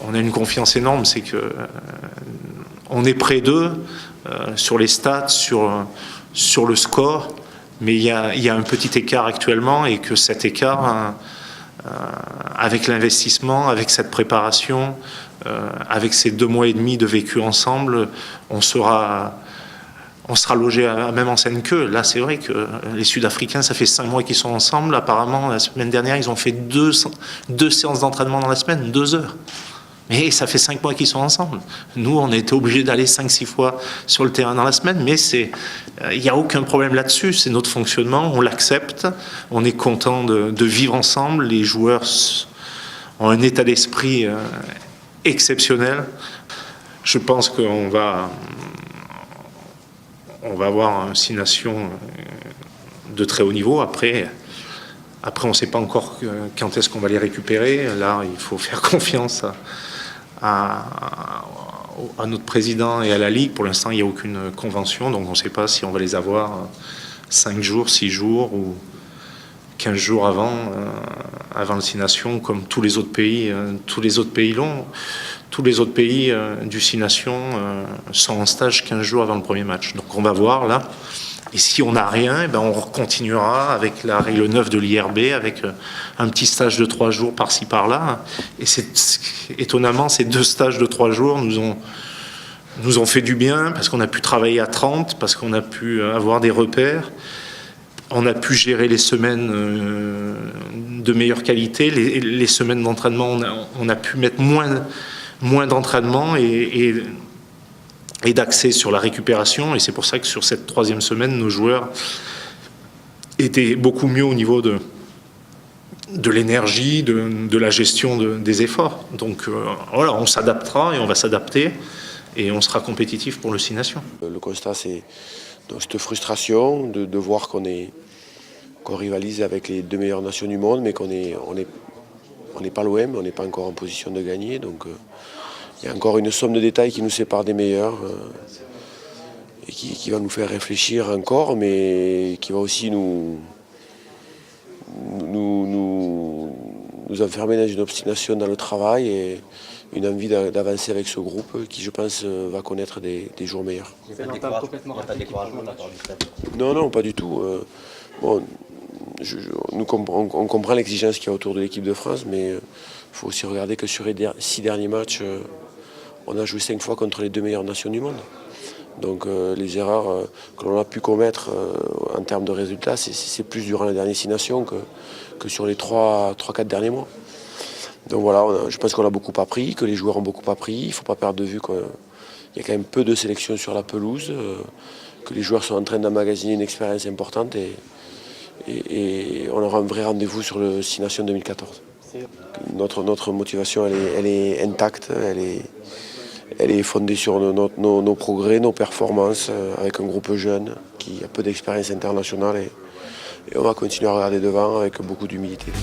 on a une confiance énorme, c'est que on est près d'eux sur les stats, sur le score, mais il y a un petit écart actuellement et que cet écart, avec l'investissement, avec cette préparation, avec ces 2 mois et demi de vécu ensemble, on sera logé à la même enseigne qu'eux. Là, c'est vrai que les Sud-Africains, ça fait 5 mois qu'ils sont ensemble. Apparemment, la semaine dernière, ils ont fait deux séances d'entraînement dans la semaine, 2 heures. Mais ça fait 5 mois qu'ils sont ensemble. Nous, on a été obligés d'aller 5-6 fois sur le terrain dans la semaine, mais il n'y a aucun problème là-dessus. C'est notre fonctionnement, on l'accepte. On est content de vivre ensemble. Les joueurs ont un état d'esprit exceptionnel. Je pense qu'on va avoir un 6 Nations de très haut niveau. Après on ne sait pas encore quand est-ce qu'on va les récupérer. Là, il faut faire confiance à notre président et à la Ligue. Pour l'instant, il n'y a aucune convention, donc on ne sait pas si on va les avoir 5 jours, 6 jours ou 15 jours avant le 6 Nations, comme tous les autres pays l'ont. Tous les autres pays du 6 Nations sont en stage 15 jours avant le premier match. Donc on va voir là. Et si on n'a rien, eh ben on continuera avec la règle 9 de l'IRB, avec un petit stage de 3 jours par-ci par-là. Et étonnamment, ces 2 stages de 3 jours nous ont fait du bien, parce qu'on a pu travailler à 30, parce qu'on a pu avoir des repères. On a pu gérer les semaines de meilleure qualité, les semaines d'entraînement, on a pu mettre moins d'entraînement et d'accès sur la récupération, et c'est pour ça que sur cette 3e semaine, nos joueurs étaient beaucoup mieux au niveau de l'énergie, de la gestion des efforts. Donc voilà, on s'adaptera et on va s'adapter et on sera compétitif pour le 6 Nations. Le constat, c'est donc cette frustration de voir qu'on rivalise avec les 2 meilleures nations du monde, mais qu'on n'est pas loin, mais on n'est pas encore en position de gagner. Donc il y a encore une somme de détails qui nous sépare des meilleurs et qui va nous faire réfléchir encore, mais qui va aussi nous enfermer dans une obstination dans le travail et une envie d'avancer avec ce groupe qui, je pense, va connaître des jours meilleurs. Il n'y a pas de découragement de la part du staff? Non, pas du tout. Bon, on comprend l'exigence qu'il y a autour de l'équipe de France, mais il faut aussi regarder que sur les 6 derniers matchs, on a joué 5 fois contre les 2 meilleures nations du monde. Donc les erreurs que l'on a pu commettre en termes de résultats, c'est plus durant les dernières 6 Nations que sur les 3-4 derniers mois. Donc voilà, je pense qu'on a beaucoup appris, que les joueurs ont beaucoup appris. Il ne faut pas perdre de vue qu'il y a quand même peu de sélections sur la pelouse, que les joueurs sont en train d'emmagasiner une expérience importante et on aura un vrai rendez-vous sur le 6 Nations 2014. Notre motivation, elle est intacte, elle est fondée sur nos progrès, nos performances, avec un groupe jeune qui a peu d'expérience internationale et on va continuer à regarder devant avec beaucoup d'humilité.